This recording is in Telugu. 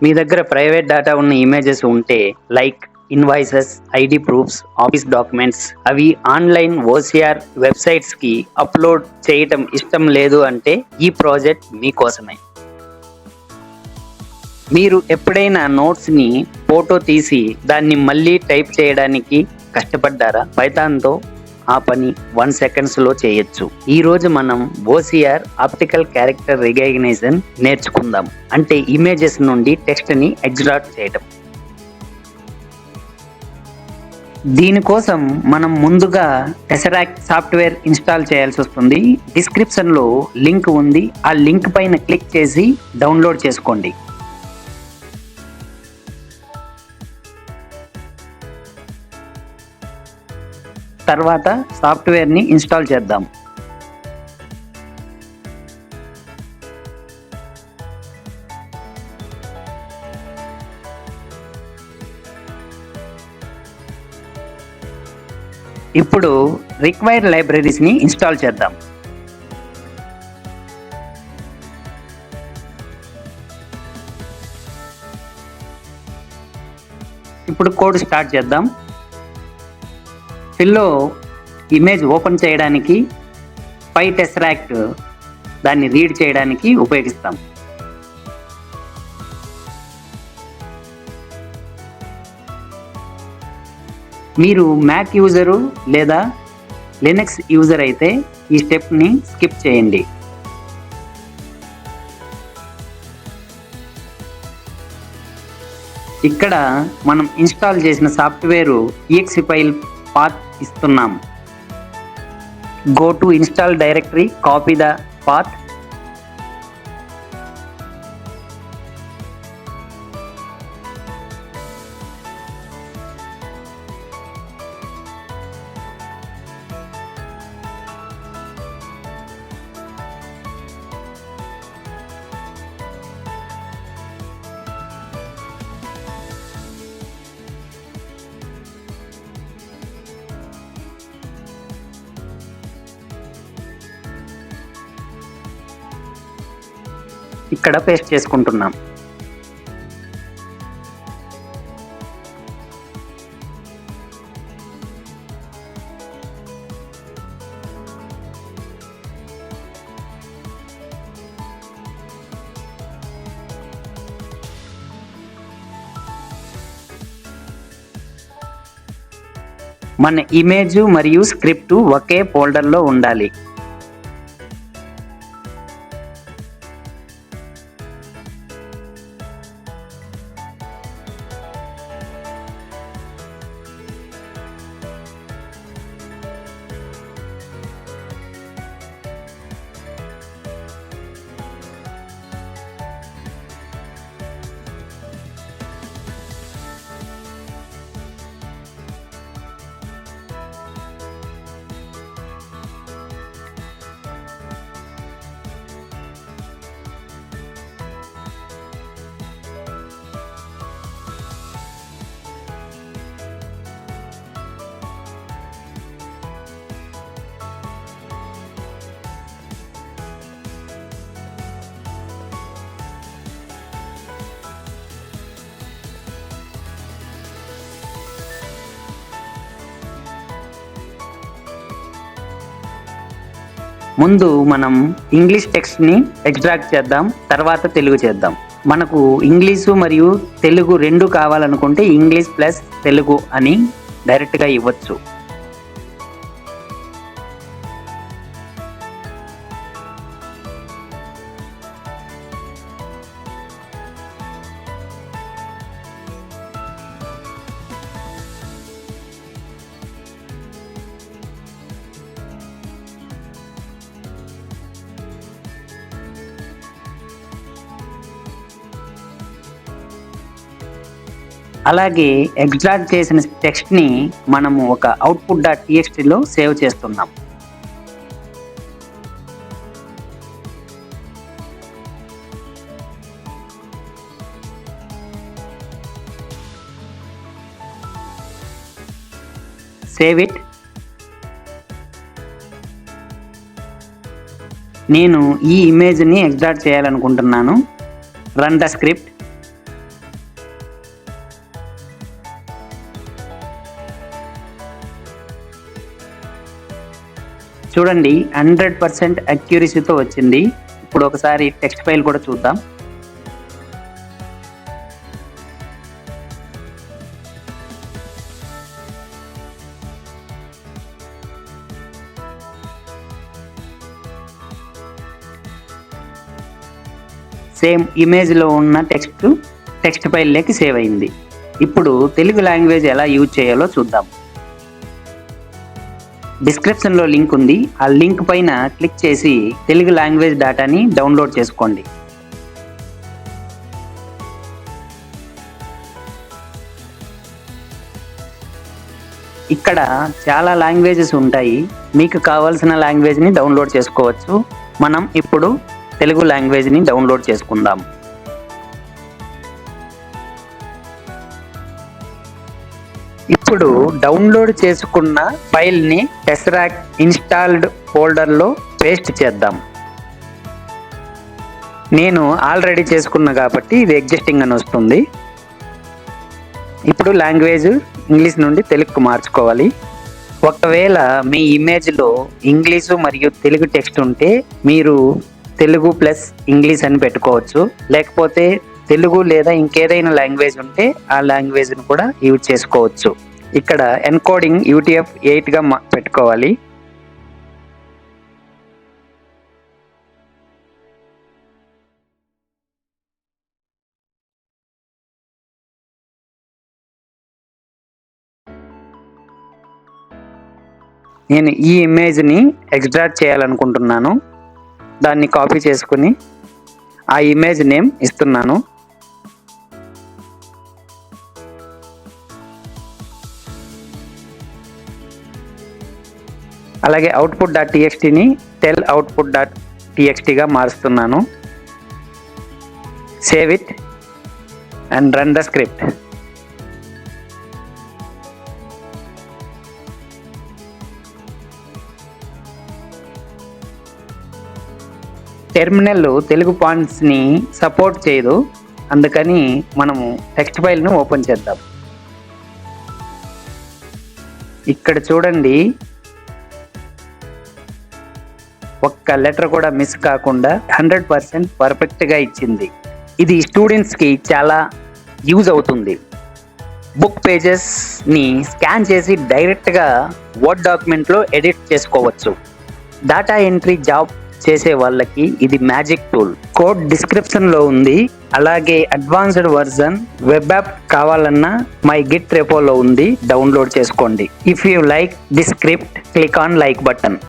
మీ దగ్గర ప్రైవేట్ డేటా ఉన్న ఇమేజెస్ ఉంటే like invoices, ID proofs, office documents అవి ఆన్లైన్ ఓసిఆర్ వెబ్సైట్స్ కి అప్లోడ్ చేయటం ఇష్టం లేదు అంటే ఈ ప్రాజెక్ట్ మీకోసమే. మీరు ఎప్పుడైనా నోట్స్ ని ఫోటో తీసి దాన్ని మళ్ళీ టైప్ చేయడానికి కష్టపడ్డారా? పైథాన్తో ఆ పని 1 seconds లో చేయొచ్చు. ఈ రోజు మనం ఓసిఆర్ ఆప్టికల్ క్యారెక్టర్ రికగ్నిషన్ నేర్చుకుందాం. అంటే ఇమేజెస్ నుండి టెక్స్ట్ ని ఎక్స్ట్రాక్ట్ చేయటం. దీనికోసం మనం ముందుగా టెసరాక్ట్ సాఫ్ట్వేర్ ఇన్స్టాల్ చేయాల్సి వస్తుంది. డిస్క్రిప్షన్ లో లింక్ ఉంది. ఆ లింక్ పైన క్లిక్ చేసి డౌన్లోడ్ చేసుకోండి. తర్వాత సాఫ్ట్వేర్ ని ఇన్స్టాల్ చేద్దాం. ఇప్పుడు రిక్వైర్డ్ లైబ్రరీస్ ని ఇన్స్టాల్ చేద్దాం. ఇప్పుడు కోడ్ స్టార్ట్ చేద్దాం. ఫిల్లో ఇమేజ్ ఓపెన్ చేయడానికి టెసరాక్ట్ దాన్ని రీడ్ చేయడానికి ఉపయోగిస్తాం. మీరు మ్యాక్ యూజరు లేదా లినక్స్ యూజర్ అయితే ఈ స్టెప్ని స్కిప్ చేయండి. ఇక్కడ మనం ఇన్స్టాల్ చేసిన సాఫ్ట్వేర్ exe ఫైల్ పాత్ ఇస్తున్నాం. Go to install directory, copy the path. ఇక్కడ పేస్ట్ చేసుకుంటున్నాం. మన ఇమేజ్ మరియు స్క్రిప్ట్ ఒకే ఫోల్డర్లో ఉండాలి. ముందు మనం ఇంగ్లీష్ టెక్స్ట్ ని ఎక్స్ట్రాక్ట్ చేద్దాం, తర్వాత తెలుగు చేద్దాం. మనకు ఇంగ్లీషు మరియు తెలుగు రెండు కావాలనుకుంటే ఇంగ్లీష్ ప్లస్ తెలుగు అని డైరెక్ట్గా ఇవ్వచ్చు. అలాగే ఎక్స్ట్రాక్ట్ చేసిన టెక్స్ట్ని మనము ఒక output.txt లో సేవ్ చేస్తున్నాం. Save it. నేను ఈ ఇమేజ్ని ఎక్స్ట్రాక్ట్ చేయాలనుకుంటున్నాను. Run the script. చూడండి 100% అక్యూరసీతో వచ్చింది. ఇప్పుడు ఒకసారి టెక్స్ట్ ఫైల్ కూడా చూద్దాం. సేమ్ ఇమేజ్లో ఉన్న టెక్స్ట్ ఫైల్లోకి సేవ్ అయింది. ఇప్పుడు తెలుగు లాంగ్వేజ్ ఎలా యూజ్ చేయాలో చూద్దాం. డిస్క్రిప్షన్లో లింక్ ఉంది. ఆ లింక్ పైన క్లిక్ చేసి తెలుగు లాంగ్వేజ్ డేటాని డౌన్లోడ్ చేసుకోండి. ఇక్కడ చాలా లాంగ్వేజెస్ ఉంటాయి. మీకు కావాల్సిన లాంగ్వేజ్ని డౌన్లోడ్ చేసుకోవచ్చు. మనం ఇప్పుడు తెలుగు లాంగ్వేజ్ని డౌన్లోడ్ చేసుకుందాం. ఇప్పుడు డౌన్లోడ్ చేసుకున్న ఫైల్ని టెస్రాక్ ఇన్స్టాల్డ్ ఫోల్డర్లో పేస్ట్ చేద్దాం. నేను ఆల్రెడీ చేసుకున్నా కాబట్టి ఇది ఎగ్జిస్టింగ్ అని వస్తుంది. ఇప్పుడు లాంగ్వేజ్ ఇంగ్లీష్ నుండి తెలుగుకు మార్చుకోవాలి. ఒకవేళ మీ ఇమేజ్లో ఇంగ్లీషు మరియు తెలుగు టెక్స్ట్ ఉంటే మీరు తెలుగు ప్లస్ ఇంగ్లీష్ అని పెట్టుకోవచ్చు. లేకపోతే తెలుగు లేదా ఇంకేదైనా లాంగ్వేజ్ ఉంటే ఆ లాంగ్వేజ్ను కూడా యూజ్ చేసుకోవచ్చు. ఇక్కడ ఎన్కోడింగ్ UTF-8గా పెట్టుకోవాలి. నేను ఈ ఇమేజ్ని ఎక్స్ట్రాక్ట్ చేయాలనుకుంటున్నాను. దాన్ని కాపీ చేసుకుని ఆ ఇమేజ్ నేమ్ ఇస్తున్నాను. అలాగే output.txtని teloutput.txtగా మారుస్తున్నాను. Save it and run the script. Terminal Telugu ఫాంట్స్ని సపోర్ట్ చేయదు. అందుకని మనము టెక్స్ట్ ఫైల్ను ఓపెన్ చేద్దాం. ఇక్కడ చూడండి, ఒక్క లెటర్ కూడా మిస్ కాకుండా 100% పర్ఫెక్ట్గా ఇచ్చింది. ఇది స్టూడెంట్స్కి చాలా యూజ్ అవుతుంది. బుక్ పేజెస్ని స్కాన్ చేసి డైరెక్ట్గా వర్డ్ డాక్యుమెంట్లో ఎడిట్ చేసుకోవచ్చు. డేటా ఎంట్రీ జాబ్ చేసే వాళ్ళకి ఇది మ్యాజిక్ టూల్. కోడ్ డిస్క్రిప్షన్లో ఉంది. అలాగే అడ్వాన్స్డ్ వర్జన్ వెబ్ యాప్ కావాలన్నా మై గిట్ రెపోలో ఉంది, డౌన్లోడ్ చేసుకోండి. If you like this script, click on like button.